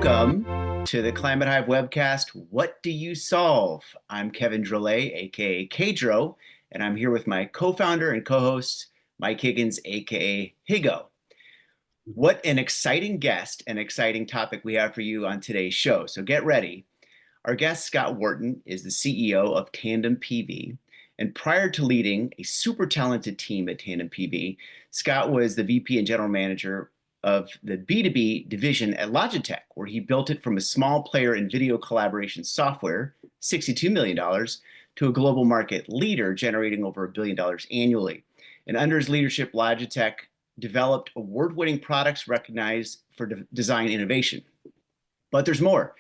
Welcome to the Climate Hive webcast. What do you solve? I'm Kevin Drolet, aka Kedro, and I'm here with my co-founder and co-host, Mike Higgins, aka Higo. What an exciting guest and exciting topic we have for you on today's show. So get ready. Our guest, Scott Wharton, is the CEO of Tandem PV. And prior to leading a super talented team at Tandem PV, Scott was the VP and general manager of the B2B division at Logitech, where he built it from a small player in video collaboration software, $62 million, to a global market leader generating over $1 billion annually. And under his leadership, Logitech developed award-winning products recognized for design innovation. But there's more.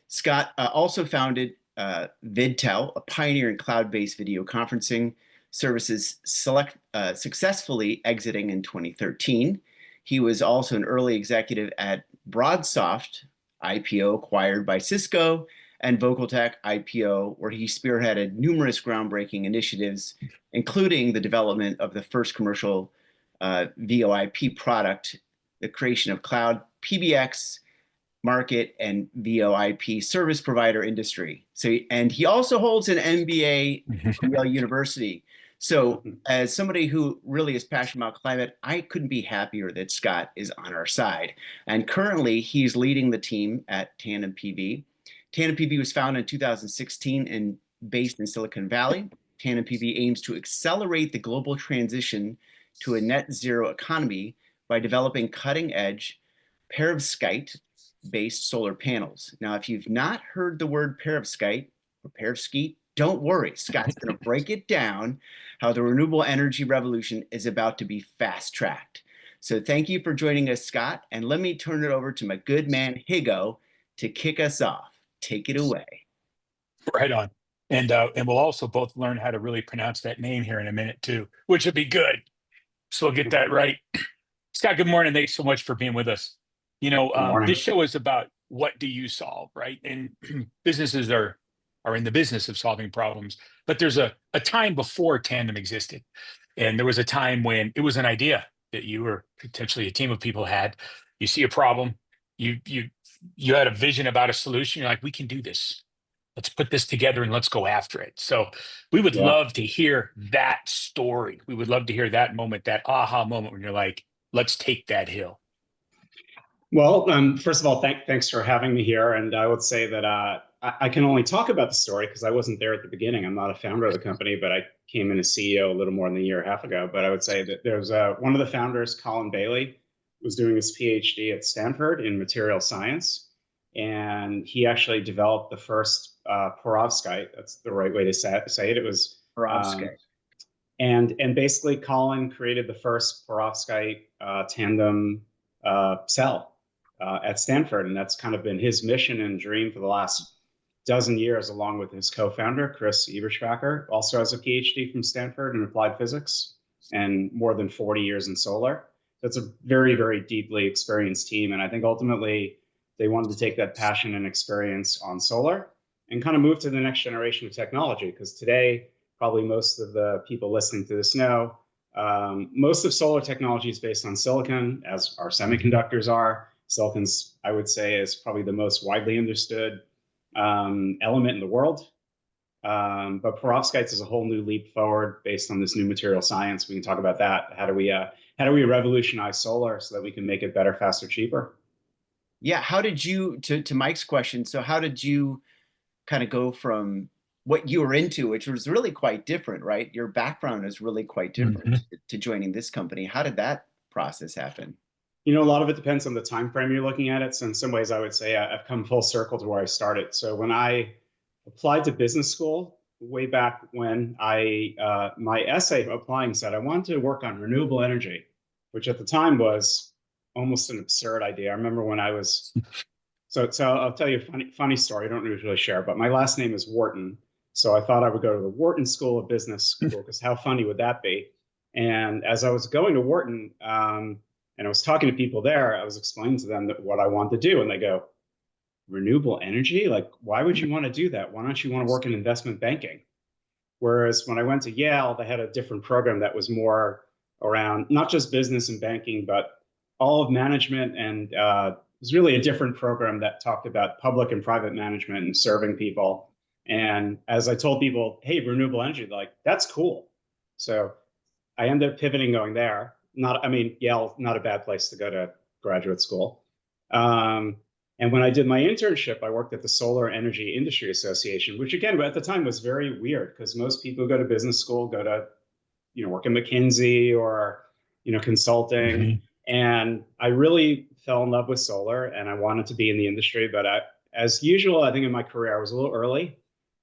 Scott also founded VidTel, a pioneer in cloud-based video conferencing services, successfully exiting in 2013. He was also an early executive at Broadsoft, IPO acquired by Cisco, and Vocaltech, IPO, where he spearheaded numerous groundbreaking initiatives, including the development of the first commercial VoIP product, the creation of cloud PBX market and VoIP service provider industry. And he also holds an MBA from Yale University. So as somebody who really is passionate about climate, I couldn't be happier that Scott is on our side. And currently he's leading the team at Tandem PV. Tandem PV was founded in 2016 and based in Silicon Valley. Tandem PV aims to accelerate the global transition to a net zero economy by developing cutting edge Perovskite based solar panels. Now, if you've not heard the word Perovskite or Perovskite, don't worry. Scott's going to break it down how the renewable energy revolution is about to be fast tracked. So thank you for joining us, Scott. And let me turn it over to my good man, Higo, to kick us off. Take it away. Right on. And we'll also both learn how to really pronounce that name here in a minute too, which would be good. So we'll get that right. Scott, good morning. Thanks so much for being with us. You know, this show is about what do you solve, right? And businesses are in the business of solving problems. But there's a time before Tandem existed. And there was a time when it was an idea that you or potentially a team of people had. You see a problem, you had a vision about a solution. You're like, we can do this. Let's put this together and let's go after it. So we would love to hear that story. We would love to hear that moment, that aha moment when you're like, let's take that hill. Well, first of all, thanks for having me here. And I would say that I can only talk about the story because I wasn't there at the beginning. I'm not a founder of the company, but I came in as CEO a little more than a year and a half ago. But I would say that there's one of the founders, Colin Bailey, was doing his PhD at Stanford in material science. And he actually developed the first Perovskite. That's the right way to say it. It was Perovskite. And basically, Colin created the first Perovskite tandem cell at Stanford. And that's kind of been his mission and dream for the last dozen years, along with his co-founder, Chris Eberspacher, also has a PhD from Stanford in applied physics and more than 40 years in solar. That's a very, very deeply experienced team. And I think ultimately they wanted to take that passion and experience on solar and kind of move to the next generation of technology. Because today, probably most of the people listening to this know, most of solar technology is based on silicon, as our semiconductors are. Silicon's, I would say, is probably the most widely understood element in the world. But perovskites is a whole new leap forward based on this new material science. We can talk about that. How do we revolutionize solar so that we can make it better, faster, cheaper? Yeah, how did you, to Mike's question, so how did you kind of go from what you were into, which was really quite different, right? Your background is really quite different to joining this company. How did that process happen? You know, a lot of it depends on the time frame you're looking at it. So in some ways, I would say I've come full circle to where I started. So when I applied to business school way back when, my essay applying said I wanted to work on renewable energy, which at the time was almost an absurd idea. I remember when I was, so I'll tell you a funny story. I don't usually share, but my last name is Wharton. So I thought I would go to the Wharton School of Business School, because how funny would that be? And as I was going to Wharton, and I was talking to people there, I was explaining to them that what I want to do. And they go, renewable energy? Like, why would you want to do that? Why don't you want to work in investment banking? Whereas when I went to Yale, they had a different program that was more around not just business and banking, but all of management and was really a different program that talked about public and private management and serving people. And as I told people, hey, renewable energy, like, that's cool. So I ended up pivoting, going there. Not, I mean, Yale, not a bad place to go to graduate school. And when I did my internship, I worked at the Solar Energy Industry Association, which again, at the time was very weird because most people go to business school, go to, work at McKinsey or, consulting. Mm-hmm. And I really fell in love with solar and I wanted to be in the industry. But as usual, I think in my career, I was a little early.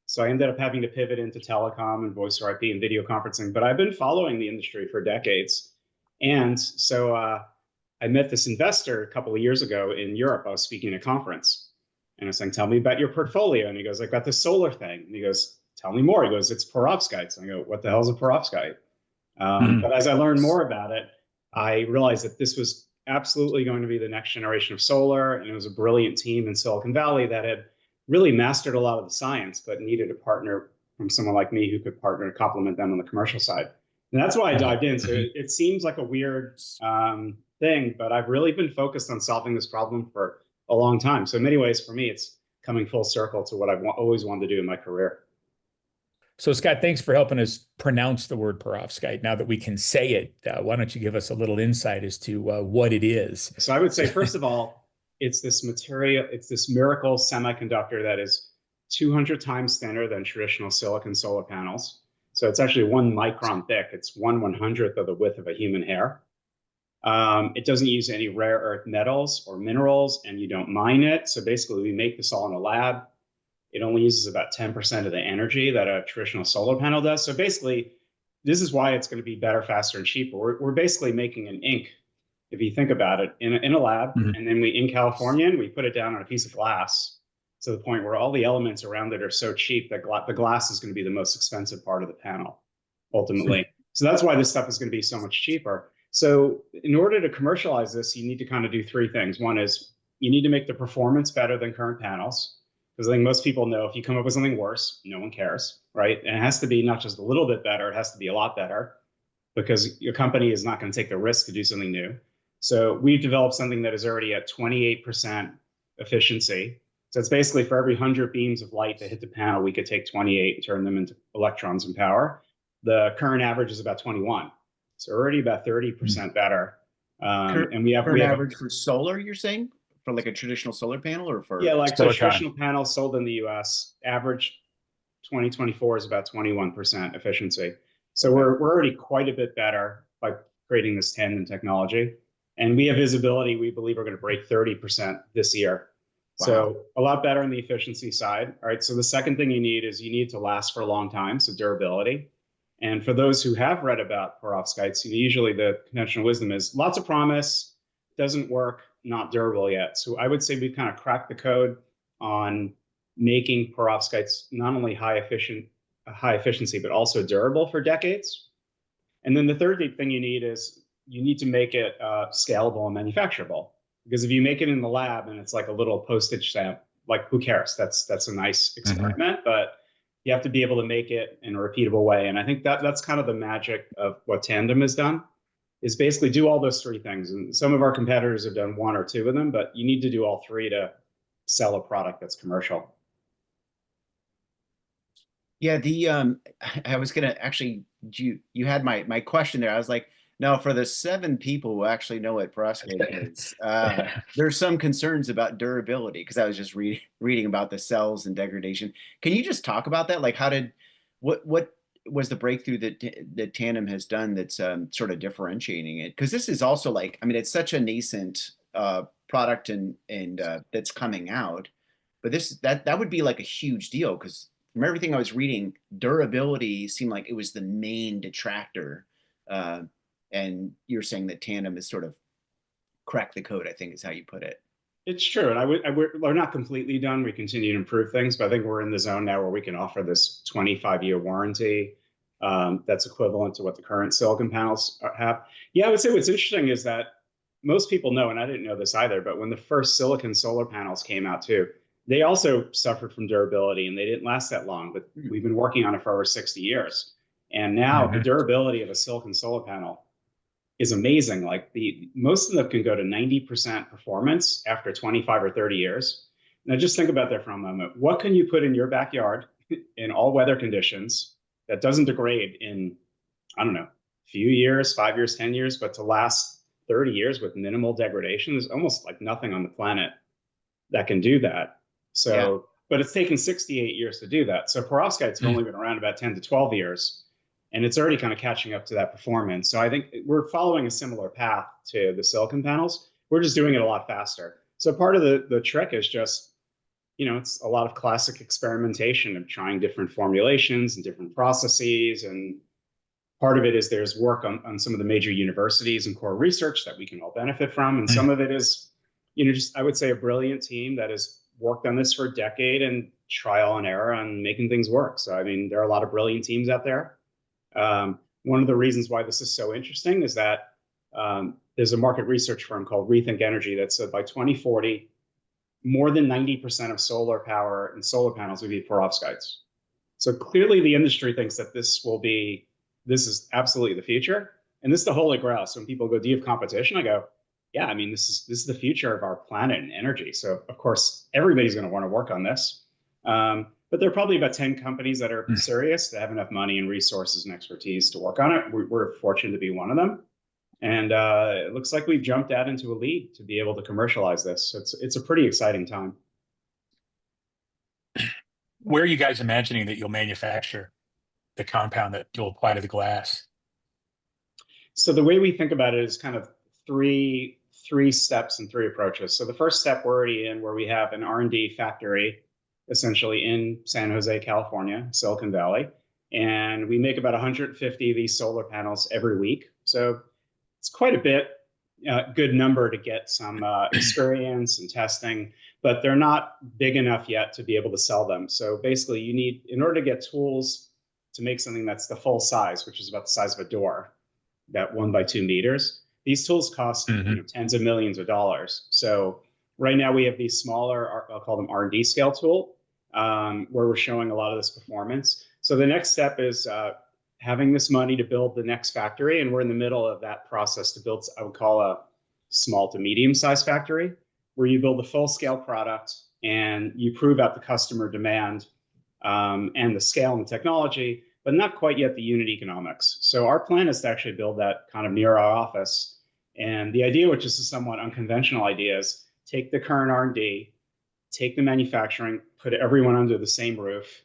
So I ended up having to pivot into telecom and voice over IP and video conferencing. But I've been following the industry for decades. And so I met this investor a couple of years ago in Europe. I was speaking at a conference and I was saying, tell me about your portfolio. And he goes, I got this solar thing. And he goes, tell me more. He goes, it's perovskites. And I go, what the hell is a perovskite? But as I learned more about it, I realized that this was absolutely going to be the next generation of solar. And it was a brilliant team in Silicon Valley that had really mastered a lot of the science, but needed a partner from someone like me who could partner to complement them on the commercial side. And that's why I dived in. So it seems like a weird thing, but I've really been focused on solving this problem for a long time. So in many ways, for me, it's coming full circle to what I've always wanted to do in my career. So Scott, thanks for helping us pronounce the word perovskite. Now that we can say it, why don't you give us a little insight as to what it is? So I would say, first of all, it's this material, it's this miracle semiconductor that is 200 times thinner than traditional silicon solar panels. So it's actually 1 micron thick. It's 1/100th of the width of a human hair. It doesn't use any rare earth metals or minerals, and you don't mine it. So basically, we make this all in a lab. It only uses about 10% of the energy that a traditional solar panel does. So basically, this is why it's going to be better, faster, and cheaper. We're basically making an ink, if you think about it, in a lab, and then we ink California, and we put it down on a piece of glass to the point where all the elements around it are so cheap that the glass is going to be the most expensive part of the panel, ultimately. So that's why this stuff is going to be so much cheaper. So in order to commercialize this, you need to kind of do 3 things. One is you need to make the performance better than current panels. Because I think most people know if you come up with something worse, no one cares, right? And it has to be not just a little bit better, it has to be a lot better because your company is not going to take the risk to do something new. So we've developed something that is already at 28% efficiency. So it's basically for every 100 beams of light that hit the panel, we could take 28 and turn them into electrons and power. The current average is about 21. So already about 30% better. And we have average for solar, you're saying? For like a traditional solar panel or for like so traditional panels sold in the US, average 2024 is about 21% efficiency. So we're already quite a bit better by creating this tandem technology. And we have visibility, we believe we're going to break 30% this year. Wow. So a lot better on the efficiency side. All right. So the second thing you need is you need to last for a long time. So durability. And for those who have read about perovskites, usually the conventional wisdom is lots of promise, doesn't work, not durable yet. So I would say we've kind of cracked the code on making perovskites not only high efficiency, but also durable for decades. And then the third thing you need is you need to make it scalable and manufacturable. Because if you make it in the lab and it's like a little postage stamp, like who cares? That's a nice experiment, but you have to be able to make it in a repeatable way. And I think that's kind of the magic of what Tandem has done. Is basically do all those 3 things. And some of our competitors have done 1 or 2 of them, but you need to do all 3 to sell a product that's commercial. Yeah, I was gonna actually, you had my question there. I was like, no, for the 7 people who actually know what perovskite is, there's some concerns about durability because I was just reading about the cells and degradation. Can you just talk about that? Like, what was the breakthrough that Tandem has done that's sort of differentiating it? Because this is also like, I mean, it's such a nascent product and that's coming out, but that would be like a huge deal because from everything I was reading, durability seemed like it was the main detractor. And you're saying that Tandem has sort of cracked the code, I think is how you put it. It's true. And we're not completely done. We continue to improve things, but I think we're in the zone now where we can offer this 25-year warranty that's equivalent to what the current silicon panels have. Yeah, I would say what's interesting is that most people know, and I didn't know this either, but when the first silicon solar panels came out too, they also suffered from durability and they didn't last that long, but we've been working on it for over 60 years. And now the durability of a silicon solar panel is amazing. Like most of them can go to 90% performance after 25 or 30 years. Now just think about that for a moment. What can you put in your backyard in all weather conditions that doesn't degrade in, I don't know, a few years, 5 years, 10 years, but to last 30 years with minimal degradation? There's almost like nothing on the planet that can do that. So, yeah. But it's taken 68 years to do that. So perovskite's only been around about 10 to 12 years, and it's already kind of catching up to that performance. So I think we're following a similar path to the silicon panels. We're just doing it a lot faster. So part of the trick is just, it's a lot of classic experimentation of trying different formulations and different processes. And part of it is there's work on some of the major universities and core research that we can all benefit from. And some of it is, just, I would say, a brilliant team that has worked on this for a decade and trial and error on making things work. So, I mean, there are a lot of brilliant teams out there. One of the reasons why this is so interesting is that there's a market research firm called Rethink Energy that said by 2040, more than 90% of solar power and solar panels will be perovskites. So clearly the industry thinks that this is absolutely the future. And this is the holy grail. So when people go, do you have competition? I go, yeah, I mean, this is the future of our planet and energy. So of course, everybody's going to want to work on this. But there are probably about 10 companies that are serious, that have enough money and resources and expertise to work on it. We're fortunate to be one of them. And it looks like we've jumped out into a lead to be able to commercialize this. So it's a pretty exciting time. Where are you guys imagining that you'll manufacture the compound that you'll apply to the glass? So the way we think about it is kind of three steps and three approaches. So the first step we're already in, where we have an R&D factory essentially in San Jose, California, Silicon Valley. And we make about 150 of these solar panels every week. So it's quite a bit, good number to get some experience and testing, but they're not big enough yet to be able to sell them. So basically you need, in order to get tools to make something that's the full size, which is about the size of a door, that 1 by 2 meters, these tools cost tens of millions of dollars. So right now we have these smaller, I'll call them R&D scale tool, where we're showing a lot of this performance. So the next step is having this money to build the next factory. And we're in the middle of that process to build, I would call, a small to medium sized factory, where you build a full scale product and you prove out the customer demand and the scale and the technology, but not quite yet the unit economics. So our plan is to actually build that kind of near our office. And the idea, which is a somewhat unconventional idea, is take the current R&D, take the manufacturing, put everyone under the same roof.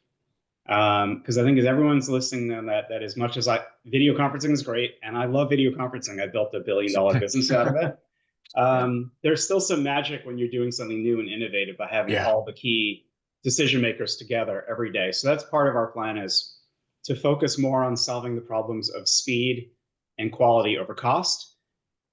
Because I think as everyone's listening on that as much as video conferencing is great, and I love video conferencing, I built $1 billion business out of it. There's still some magic when you're doing something new and innovative by having all the key decision makers together every day. So that's part of our plan, is to focus more on solving the problems of speed and quality over cost.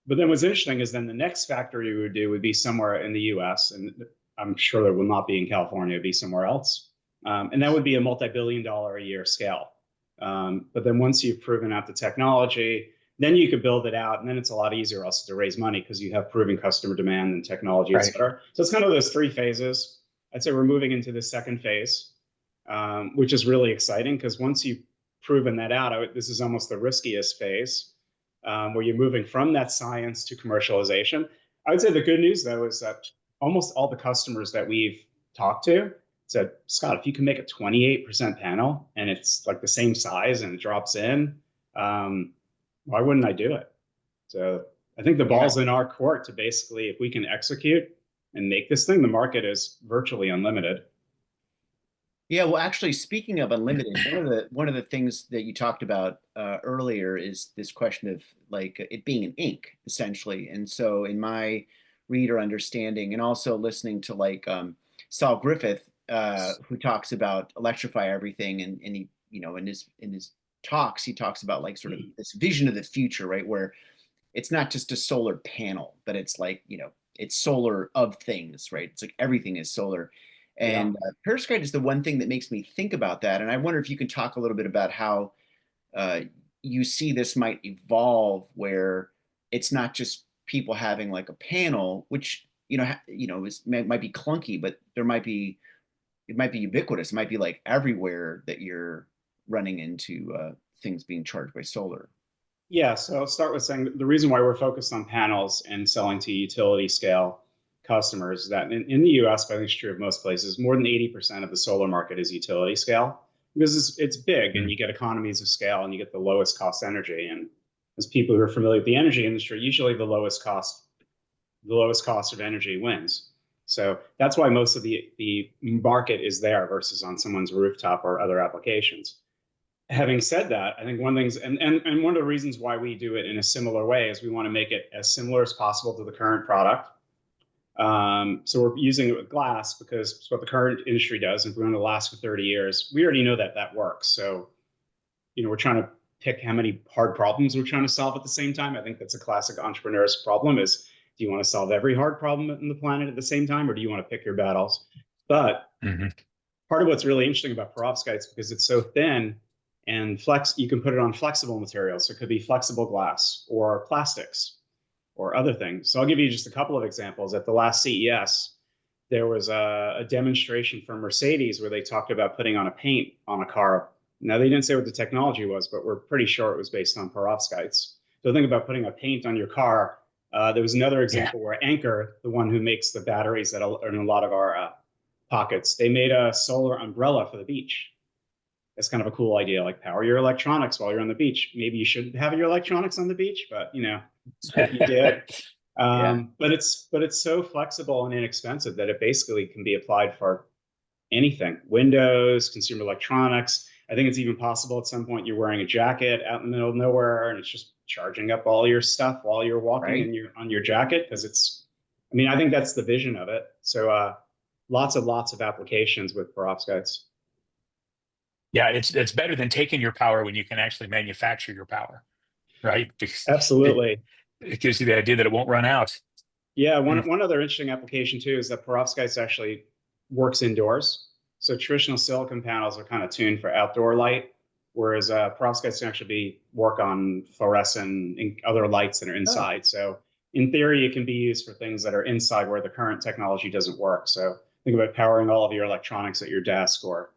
But then what's interesting is then the next factory we would do would be somewhere in the US, and I'm sure it will not be in California, it'd be somewhere else. And that would be a multi-billion-dollar a year scale. But then once you've proven out the technology, then you could build it out, and then it's a lot easier also to raise money because you have proven customer demand and technology, et cetera. So it's kind of those 3 phases. I'd say we're moving into the second phase, which is really exciting because once you've proven that out, this is almost the riskiest phase, where you're moving from that science to commercialization. I would say the good news, though, is that almost all the customers that we've talked to said, Scott, if you can make a 28% panel and it's like the same size and it drops in, why wouldn't I do it? So I think the ball's in our court to basically, if we can execute and make this thing, the market is virtually unlimited. Yeah, well, actually, speaking of unlimited, one of the things that you talked about earlier is this question of like it being an ink, essentially. And so in my read or understanding, and also listening to like Saul Griffith, who talks about electrify everything, and he, in his talks, he talks about like sort of this vision of the future, right? Where it's not just a solar panel, but it's like, it's solar of things, right? It's like everything is solar. And perovskite is the one thing that makes me think about that. And I wonder if you can talk a little bit about how you see this might evolve, where it's not just people having like a panel, which, might be clunky, but it might be ubiquitous. It might be like everywhere that you're running into things being charged by solar. Yeah, so I'll start with saying the reason why we're focused on panels and selling to utility scale customers is that in the US, but I think it's true of most places, more than 80% of the solar market is utility scale because it's big and you get economies of scale and you get the lowest cost energy. And as people who are familiar with the energy industry, usually the lowest cost of energy wins. So that's why most of the market is there versus on someone's rooftop or other applications. Having said that, I think one of the things, and one of the reasons why we do it in a similar way is we want to make it as similar as possible to the current product. So we're using it with glass because it's what the current industry does. If we want to last for 30 years, we already know that that works. So, we're trying to pick how many hard problems we're trying to solve at the same time. I think that's a classic entrepreneur's problem is, do you want to solve every hard problem on the planet at the same time, or do you want to pick your battles? But part of what's really interesting about perovskite is because it's so thin and you can put it on flexible materials. So it could be flexible glass or plastics or other things. So I'll give you just a couple of examples. At the last CES, there was a demonstration from Mercedes where they talked about putting on a paint on a car. Now, they didn't say what the technology was, but we're pretty sure it was based on perovskites. So think about putting a paint on your car. There was another example where Anker, the one who makes the batteries that are in a lot of our pockets, they made a solar umbrella for the beach. It's kind of a cool idea, like power your electronics while you're on the beach. Maybe you shouldn't have your electronics on the beach, but you did. But it's so flexible and inexpensive that it basically can be applied for anything. Windows, consumer electronics. I think it's even possible at some point you're wearing a jacket out in the middle of nowhere and it's just charging up all your stuff while you're walking and you're on your jacket because I think that's the vision of it. So lots of applications with perovskites. Yeah, it's better than taking your power when you can actually manufacture your power, right? Because absolutely. It gives you the idea that it won't run out. Yeah, one other interesting application too is that perovskites actually works indoors. So traditional silicon panels are kind of tuned for outdoor light, whereas perovskites can actually work on fluorescent and other lights that are inside. So in theory, it can be used for things that are inside where the current technology doesn't work. So think about powering all of your electronics at your desk or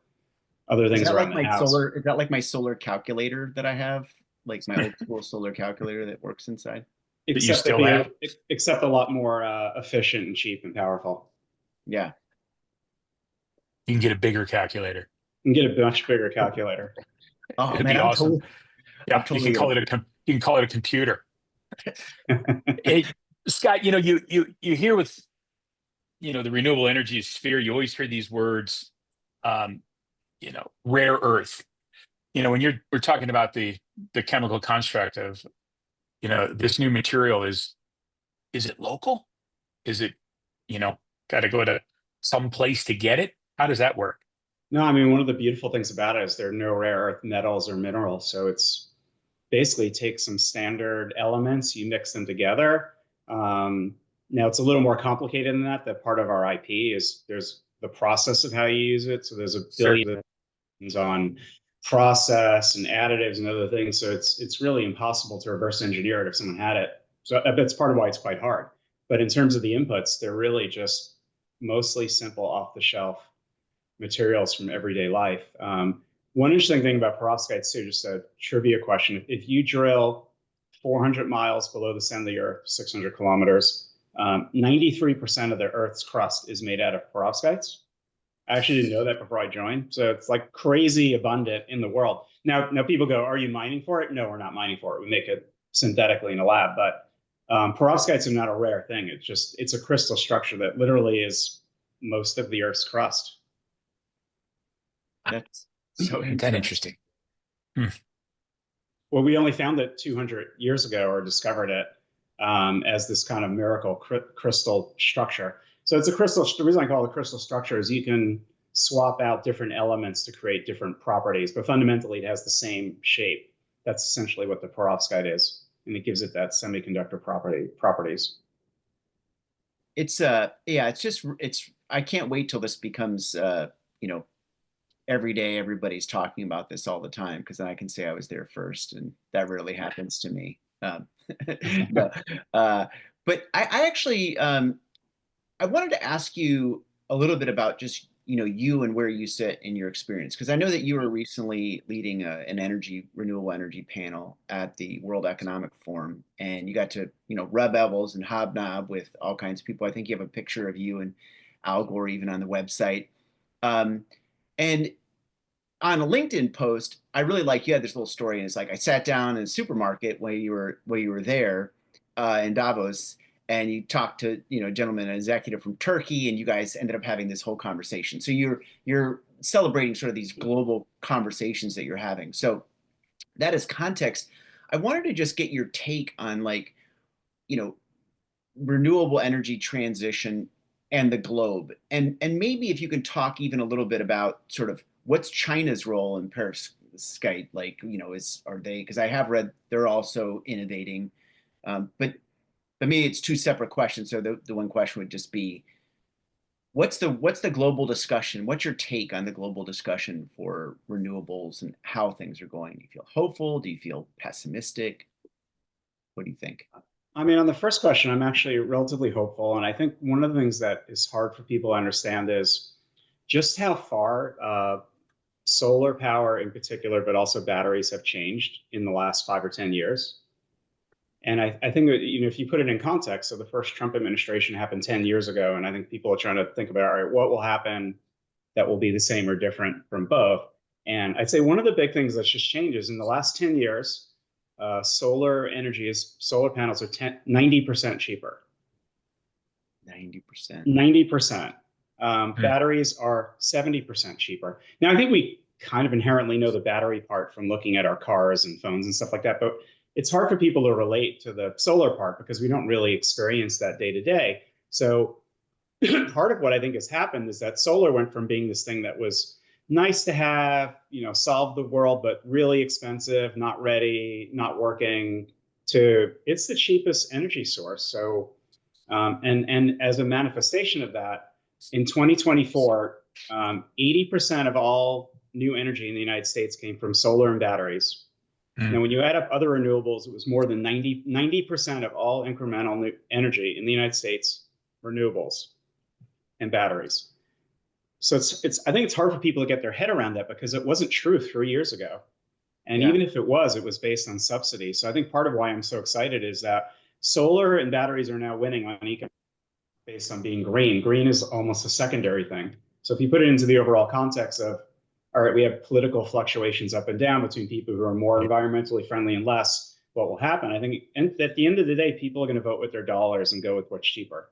other things around the house. Is that like my solar calculator that I have? Like my old school solar calculator that works inside? Except a lot more efficient and cheap and powerful. Yeah. You can get a bigger calculator. You can get a much bigger calculator. Oh, it'd be awesome. Yeah, you can call it a computer. Hey, Scott, you hear with the renewable energy sphere, you always hear these words, rare earth. When we're talking about the chemical construct of this new material, is it local? Is it got to go to some place to get it? How does that work? No, one of the beautiful things about it is there are no rare earth metals or minerals. So it's basically take some standard elements, you mix them together. Now it's a little more complicated than that. That part of our IP is there's the process of how you use it. So there's a billion on process and additives and other things. So it's really impossible to reverse engineer it if someone had it. So that's part of why it's quite hard. But in terms of the inputs, they're really just mostly simple off-the-shelf materials from everyday life. One interesting thing about perovskites too, just a trivia question. If you drill 400 miles below the center of the earth, 600 kilometers, 93% of the Earth's crust is made out of perovskites. I actually didn't know that before I joined. So it's like crazy abundant in the world. Now people go, are you mining for it? No, we're not mining for it. We make it synthetically in a lab, but perovskites are not a rare thing. It's a crystal structure that literally is most of the Earth's crust. That's so interesting. Well, we only found it 200 years ago or discovered it as this kind of miracle crystal structure. So it's a crystal. The reason I call it a crystal structure is you can swap out different elements to create different properties, but fundamentally it has the same shape. That's essentially what the perovskite is, and it gives it that semiconductor properties. I can't wait till this becomes every day everybody's talking about this all the time, because then I can say I was there first, and that rarely happens to me. But I actually I wanted to ask you a little bit about just you and where you sit in your experience, because I know that you were recently leading an renewable energy panel at the World Economic Forum, and you got to rub elbows and hobnob with all kinds of people. I think you have a picture of you and Al Gore even on the website. And on a LinkedIn post, I really like you had this little story, and it's like I sat down in a supermarket while you were there in Davos, and you talked to a gentleman, an executive from Turkey, and you guys ended up having this whole conversation. So you're celebrating sort of these global conversations that you're having. So that is context. I wanted to just get your take on renewable energy transition and the globe, and maybe if you can talk even a little bit about sort of what's China's role in Perovskite, are they, because I have read they're also innovating, but maybe it's two separate questions. So the one question would just be, what's the global discussion? What's your take on the global discussion for renewables and how things are going? Do you feel hopeful? Do you feel pessimistic? What do you think? I mean, on the first question, I'm actually relatively hopeful. And I think one of the things that is hard for people to understand is just how far solar power in particular, but also batteries have changed in the last 5 or 10 years. And I think that, if you put it in context, so the first Trump administration happened 10 years ago. And I think people are trying to think about, all right, what will happen that will be the same or different from both? And I'd say one of the big things that's just changed is in the last 10 years, solar panels are 90% cheaper. 90%. 90%. Batteries are 70% cheaper. Now, I think we kind of inherently know the battery part from looking at our cars and phones and stuff like that, but it's hard for people to relate to the solar part because we don't really experience that day to day. So part of what I think has happened is that solar went from being this thing that was nice to have, solve the world, but really expensive, not ready, not working, to it's the cheapest energy source. So, and as a manifestation of that, in 2024, 80% of all new energy in the United States came from solar and batteries. Now, when you add up other renewables, it was more than 90% of all incremental new energy in the United States, renewables and batteries. So I think it's hard for people to get their head around that because it wasn't true 3 years ago. And even if it was based on subsidy. So I think part of why I'm so excited is that solar and batteries are now winning on economics based on being green. Green is almost a secondary thing. So if you put it into the overall context of, all right, we have political fluctuations up and down between people who are more environmentally friendly and less, what will happen? I think at the end of the day, people are going to vote with their dollars and go with what's cheaper.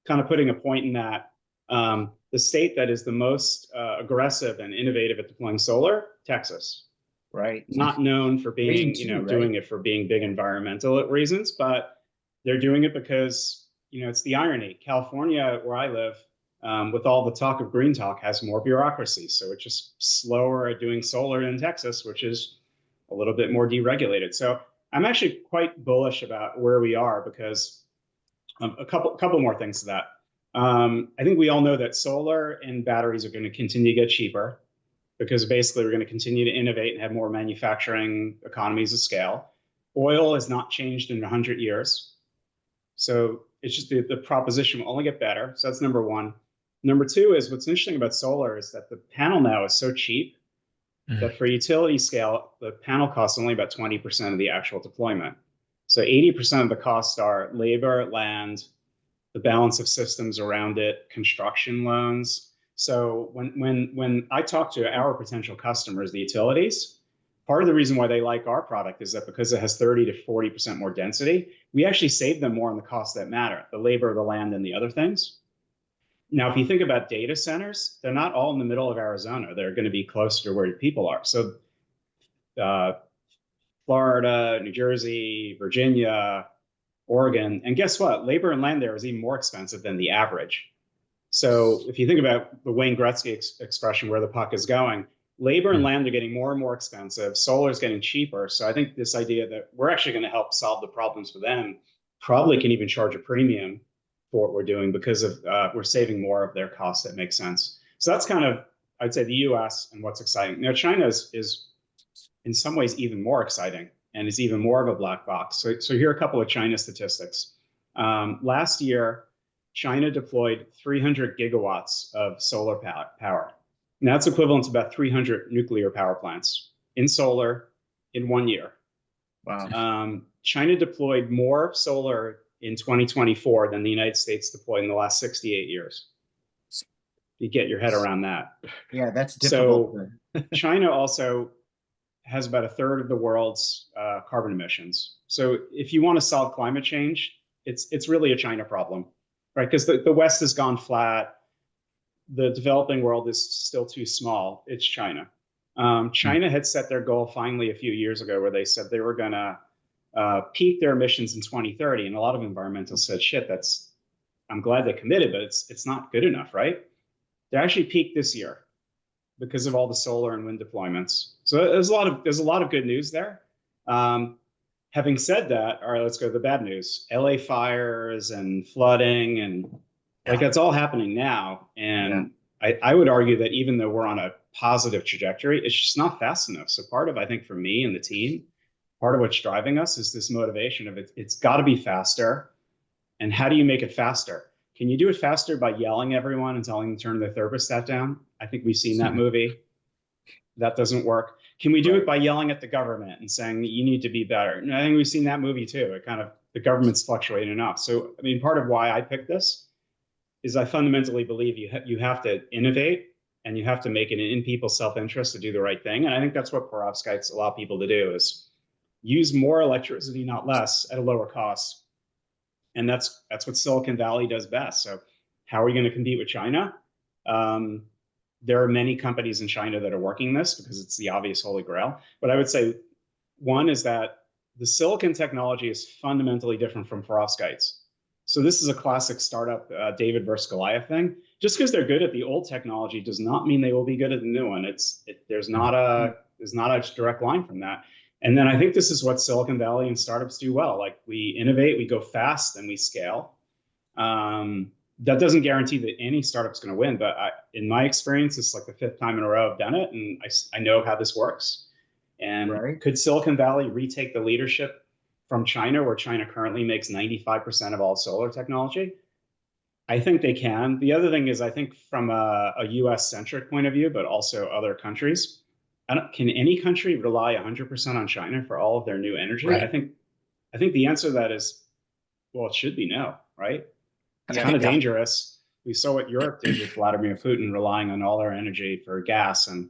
Kind of putting a point in that, the state that is the most aggressive and innovative at deploying solar, Texas. Right. Not known for being, doing it for being big environmental reasons, but they're doing it because, it's the irony. California, where I live, with all the talk of green talk, has more bureaucracy. So it's just slower at doing solar in Texas, which is a little bit more deregulated. So I'm actually quite bullish about where we are because a couple more things to that. I think we all know that solar and batteries are going to continue to get cheaper because basically we're going to continue to innovate and have more manufacturing economies of scale. Oil has not changed in 100 years. So it's just the proposition will only get better. So that's number one. Number two is what's interesting about solar is that the panel now is so cheap that for utility scale, the panel costs only about 20% of the actual deployment. So 80% of the costs are labor, land, the balance of systems around it, construction loans. So when I talk to our potential customers, the utilities, part of the reason why they like our product is that because it has 30 to 40% more density, we actually save them more on the costs that matter, the labor, the land, and the other things. Now, if you think about data centers, they're not all in the middle of Arizona. They're going to be closer to where people are. So Florida, New Jersey, Virginia, Oregon. And guess what? Labor and land there is even more expensive than the average. So if you think about the Wayne Gretzky expression, where the puck is going, labor and land are getting more and more expensive. Solar is getting cheaper. So I think this idea that we're actually going to help solve the problems for them, probably can even charge a premium for what we're doing because of we're saving more of their costs. That makes sense. So that's kind of, I'd say, the US and what's exciting. Now, China is in some ways even more exciting and is even more of a black box. So here are a couple of China statistics. Last year, China deployed 300 gigawatts of solar power. And that's equivalent to about 300 nuclear power plants in solar in 1 year. Wow. China deployed more solar in 2024 than the United States deployed in the last 68 years. You get your head around that. Yeah, that's difficult. So China also has about a third of the world's carbon emissions. So if you want to solve climate change, it's really a China problem, right? Because the West has gone flat. The developing world is still too small. It's China. China had set their goal finally a few years ago where they said they were going to peak their emissions in 2030. And a lot of environmentalists said, shit, I'm glad they committed, but it's not good enough, right? They actually peaked this year because of all the solar and wind deployments. So there's a lot of good news there. Having said that, all right, let's go to the bad news. LA fires and flooding and like that's all happening now. And I would argue that even though we're on a positive trajectory, it's just not fast enough. So part of, I think for me and the team, part of what's driving us is this motivation of it's got to be faster. And how do you make it faster? Can you do it faster by yelling at everyone and telling them to turn their thermostat down? I think we've seen that movie. That doesn't work. Can we do it by yelling at the government and saying you need to be better? And I think we've seen that movie too. The government's fluctuating enough. So, I mean, part of why I picked this is I fundamentally believe you have to innovate and you have to make it in people's self-interest to do the right thing. And I think that's what perovskites allow people to do is use more electricity, not less, at a lower cost. And that's what Silicon Valley does best. So how are we going to compete with China? There are many companies in China that are working this because it's the obvious holy grail. But I would say one is that the silicon technology is fundamentally different from perovskites. So this is a classic startup David versus Goliath thing. Just because they're good at the old technology does not mean they will be good at the new one. There's not a direct line from that. And then I think this is what Silicon Valley and startups do well. Like we innovate, we go fast, and we scale. That doesn't guarantee that any startup's going to win, but in my experience, it's like the 5th time in a row I've done it, and I know how this works. And could Silicon Valley retake the leadership from China, where China currently makes 95% of all solar technology? I think they can. The other thing is, I think from a US-centric point of view, but also other countries, can any country rely 100% on China for all of their new energy? Right. I think the answer to that is, well, it should be no, right? It's kind of dangerous. We saw what Europe did with Vladimir Putin relying on all their energy for gas, and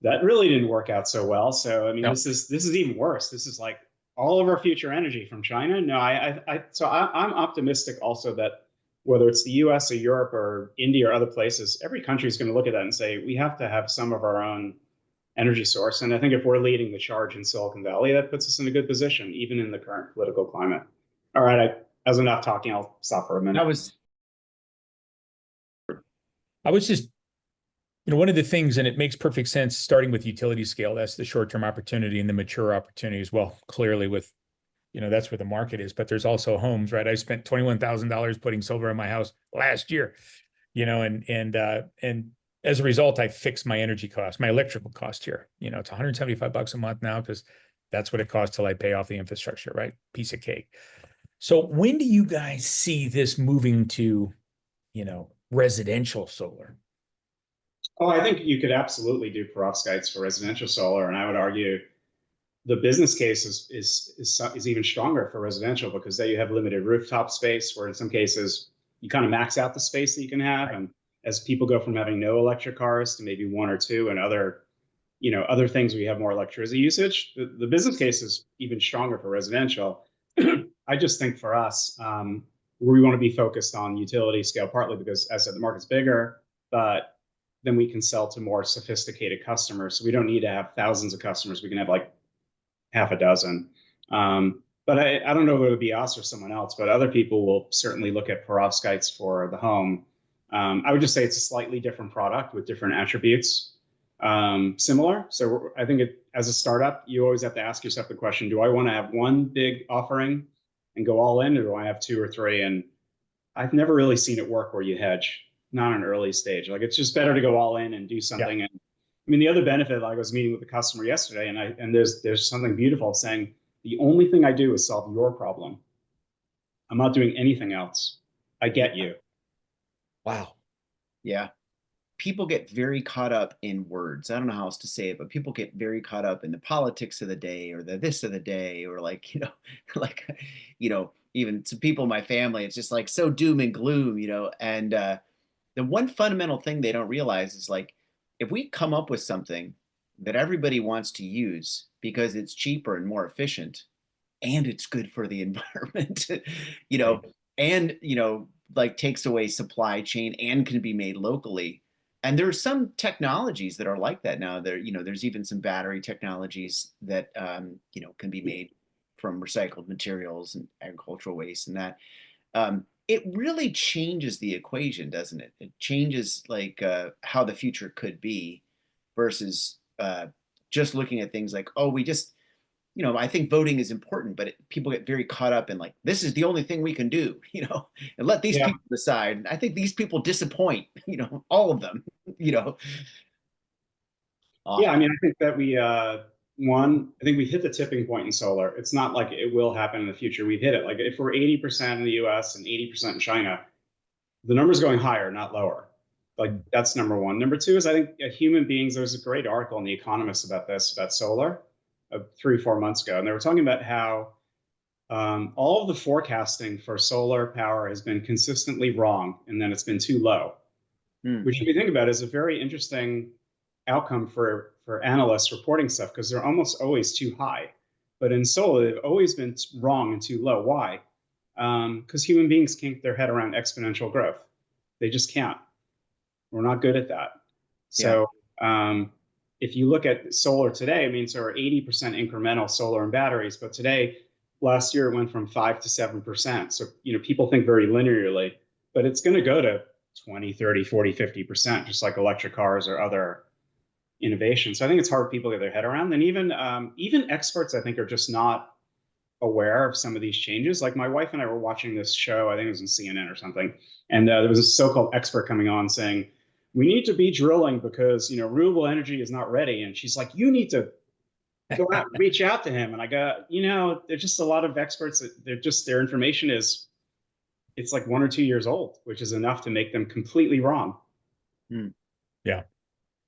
that really didn't work out so well. So I mean, this is even worse. This is like all of our future energy from China. No, I'm optimistic also that whether it's the US or Europe or India or other places, every country is going to look at that and say, we have to have some of our own energy source. And I think if we're leading the charge in Silicon Valley, that puts us in a good position, even in the current political climate. All right, that was enough talking. I'll stop for a minute. I was just, one of the things, and it makes perfect sense, starting with utility scale, that's the short-term opportunity, and the mature opportunity as well, clearly with, that's where the market is. But there's also homes, right? I spent $21,000 putting solar in my house last year, and as a result, I fixed my energy cost, my electrical cost here. It's $175 a month now because that's what it costs till I pay off the infrastructure, right? Piece of cake. So when do you guys see this moving to, residential solar? Oh, I think you could absolutely do perovskites for residential solar, and I would argue the business case is even stronger for residential because there you have limited rooftop space, where in some cases you kind of max out the space that you can have, and as people go from having no electric cars to maybe 1 or 2 and other things where you have more electricity usage, the business case is even stronger for residential. I just think for us, we want to be focused on utility scale, partly because, as I said, the market's bigger, but then we can sell to more sophisticated customers. So we don't need to have thousands of customers. We can have like half a dozen. But I don't know if it would be us or someone else, but other people will certainly look at perovskites for the home. I would just say it's a slightly different product with different attributes, similar. So I think as a startup, you always have to ask yourself the question, do I want to have one big offering and go all in, or do I have 2 or 3? And I've never really seen it work where you hedge, not an early stage. Like, it's just better to go all in and do something. Yeah. And I mean, the other benefit, like I was meeting with a customer yesterday, and there's something beautiful saying, the only thing I do is solve your problem. I'm not doing anything else. I get you. Wow. Yeah. People get very caught up in words. I don't know how else to say it, but people get very caught up in the politics of the day or the this of the day, or like, like, even to people in my family, it's just like so doom and gloom, and the one fundamental thing they don't realize is like, if we come up with something that everybody wants to use because it's cheaper and more efficient, and it's good for the environment, you know, Right. and, like takes away supply chain and can be made locally. And there are some technologies that are like that now. There's even some battery technologies that, can be made from recycled materials and agricultural waste and that. It really changes the equation, doesn't it? It changes like how the future could be versus just looking at things like, oh, we just, I think voting is important, but people get very caught up in like, this is the only thing we can do, and let these Yeah. people decide. And I think these people disappoint, all of them, you know, Yeah, I often. mean, I think that I think we've hit the tipping point in solar. It's not like it will happen in the future. We've hit it. Like if we're 80% in the US and 80% in China, the number's going higher, not lower. Like that's number one. Number two is I think human beings, there's a great article in The Economist about this, about solar, 3, 4 months ago. And they were talking about how all of the forecasting for solar power has been consistently wrong, and then it's been too low, Hmm. which if you think about it is a very interesting outcome for analysts reporting stuff because they're almost always too high. But in solar, they've always been wrong and too low. Why? Because human beings can't get their head around exponential growth. They just can't. We're not good at that. Yeah. So if you look at solar today, I mean, so we're 80% incremental solar and batteries, but today, last year it went from 5 to 7%. So, people think very linearly, but it's going to go to 20, 30, 40, 50%, just like electric cars or other innovation. So I think it's hard for people to get their head around. And even experts, I think, are just not aware of some of these changes. Like my wife and I were watching this show, I think it was in CNN or something, and there was a so-called expert coming on saying, we need to be drilling because, renewable energy is not ready. And she's like, you need to go out and reach out to him. And I go, there's just a lot of experts that their information it's like 1 or 2 years old, which is enough to make them completely wrong. Hmm. Yeah.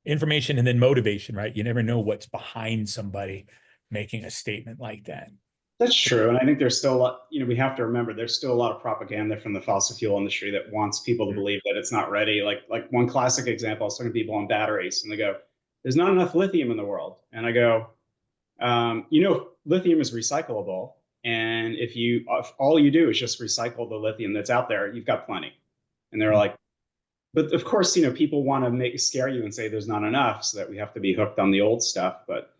Information and then motivation, right? You never know what's behind somebody making a statement like that. That's true. And I think there's still a lot, we have to remember there's still a lot of propaganda from the fossil fuel industry that wants people to believe that it's not ready. Like one classic example, I was talking to people on batteries and they go, there's not enough lithium in the world. And I go, lithium is recyclable. And if all you do is just recycle the lithium that's out there, you've got plenty. And they're like, but of course, people want to scare you and say there's not enough so that we have to be hooked on the old stuff. But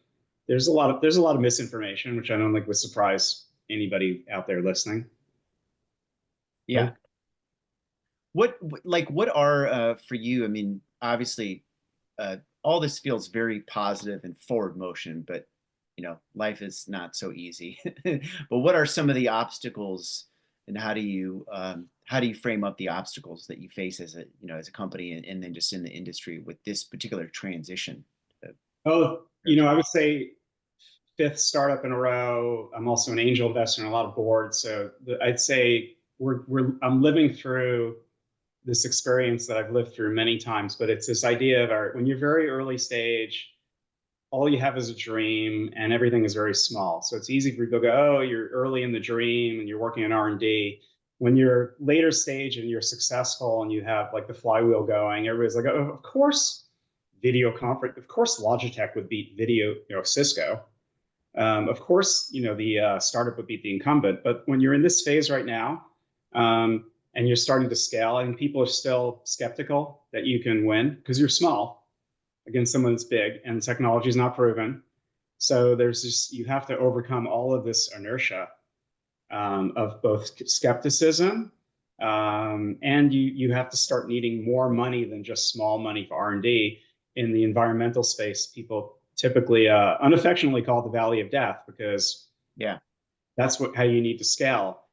there's a lot of misinformation, which I don't think would surprise anybody out there listening. Yeah. What are for you? I mean, obviously, all this feels very positive and forward motion, but life is not so easy. But what are some of the obstacles, and how do you frame up the obstacles that you face as a company, and then just in the industry with this particular transition? Oh, I would say fifth startup in a row. I'm also an angel investor in a lot of boards, so I'd say I'm living through this experience that I've lived through many times. But it's this idea of when you're very early stage, all you have is a dream, and everything is very small. So it's easy for people to go, oh, you're early in the dream, and you're working on R&D. When you're later stage and you're successful, and you have like the flywheel going, everybody's like, oh, of course, video conference. Of course, Logitech would beat Cisco. Of course, the startup would beat the incumbent. But when you're in this phase right now, and you're starting to scale, I think people are still skeptical that you can win because you're small against someone that's big and the technology is not proven. So you have to overcome all of this inertia of both skepticism, and you have to start needing more money than just small money for R&D. In the environmental space, people typically unaffectionately call it the valley of death because that's how you need to scale.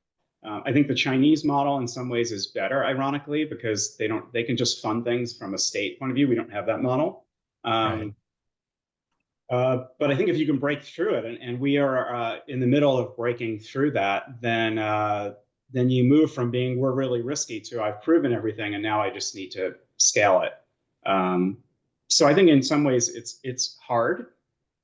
I think the Chinese model in some ways is better, ironically, because they can just fund things from a state point of view. We don't have that model. Right. But I think if you can break through it, and we are in the middle of breaking through that, then then you move from being we're really risky to I've proven everything and now I just need to scale it. So I think in some ways it's hard,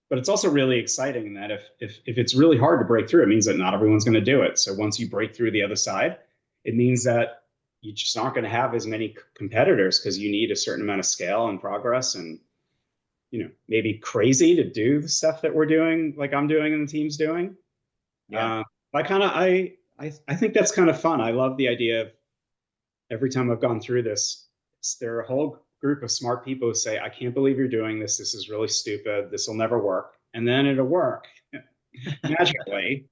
but it's also really exciting that if it's really hard to break through, it means that not everyone's going to do it. So once you break through the other side, it means that you just aren't going to have as many competitors because you need a certain amount of scale and progress and, you know, maybe crazy to do the stuff that we're doing, like I'm doing and the team's doing. Yeah. I think that's kind of fun. I love the idea of every time I've gone through this, there are a whole group of smart people who say, I can't believe you're doing this. This is really stupid. This will never work. And then it'll work magically.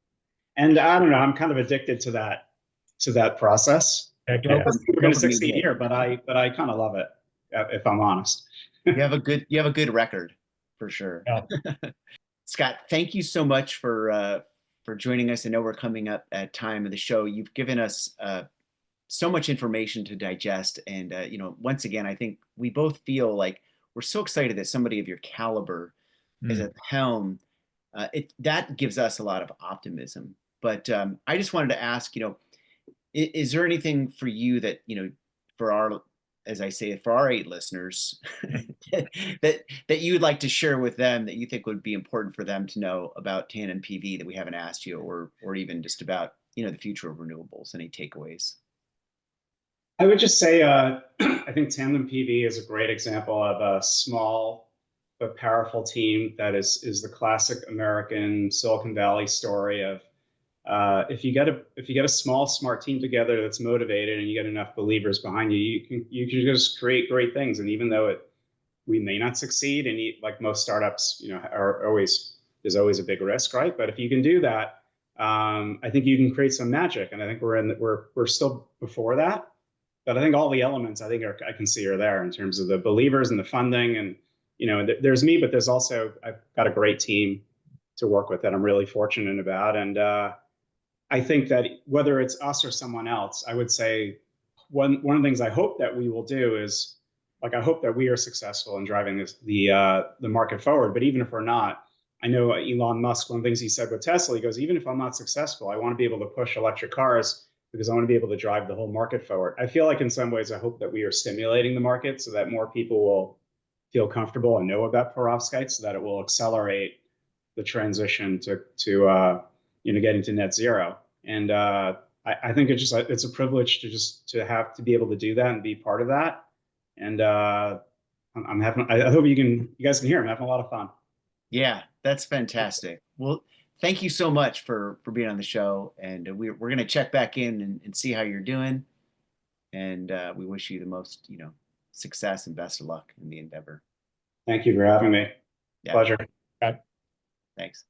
And I don't know, I'm kind of addicted to that process. Heck We're yeah. going to succeed here, but I kind of love it, if I'm honest. You have a good record for sure. Yeah. Scott, thank you so much for joining us. I know we're coming up at time of the show. You've given us so much information to digest, and you know, once again, I think we both feel like we're so excited that somebody of your caliber is at the helm. That gives us a lot of optimism. But I just wanted to ask, you know, is there anything for you that, you know, for our, as I say, for our 8 listeners that you would like to share with them that you think would be important for them to know about Tandem PV that we haven't asked you, or even just about, you know, the future of renewables? Any takeaways? I would just say, I think Tandem PV is a great example of a small but powerful team that is the classic American Silicon Valley story of if you get a small, smart team together that's motivated and you get enough believers behind you, you can just create great things. And even though we may not succeed, and like most startups, you know, there's always a big risk, right? But if you can do that, I think you can create some magic. And I think we're still before that. But I think all the elements I can see are there in terms of the believers and the funding, and you know, there's me, but there's also I've got a great team to work with that I'm really fortunate about, and I think that whether it's us or someone else, I would say one of the things I hope that we will do is, like, I hope that we are successful in driving the market forward. But even if we're not, I know Elon Musk, one of the things he said with Tesla, he goes, even if I'm not successful, I want to be able to push electric cars because I want to be able to drive the whole market forward. I feel like in some ways, I hope that we are stimulating the market so that more people will feel comfortable and know about perovskite, so that it will accelerate the transition to you know, getting to net zero. And I think it's a privilege to be able to do that and be part of that. And I hope you guys can hear I'm having a lot of fun. Yeah, that's fantastic. Well, thank you so much for being on the show, and we're going to check back in and see how you're doing. And we wish you the most, you know, success and best of luck in the endeavor. Thank you for having me. Yeah. Pleasure. Thanks.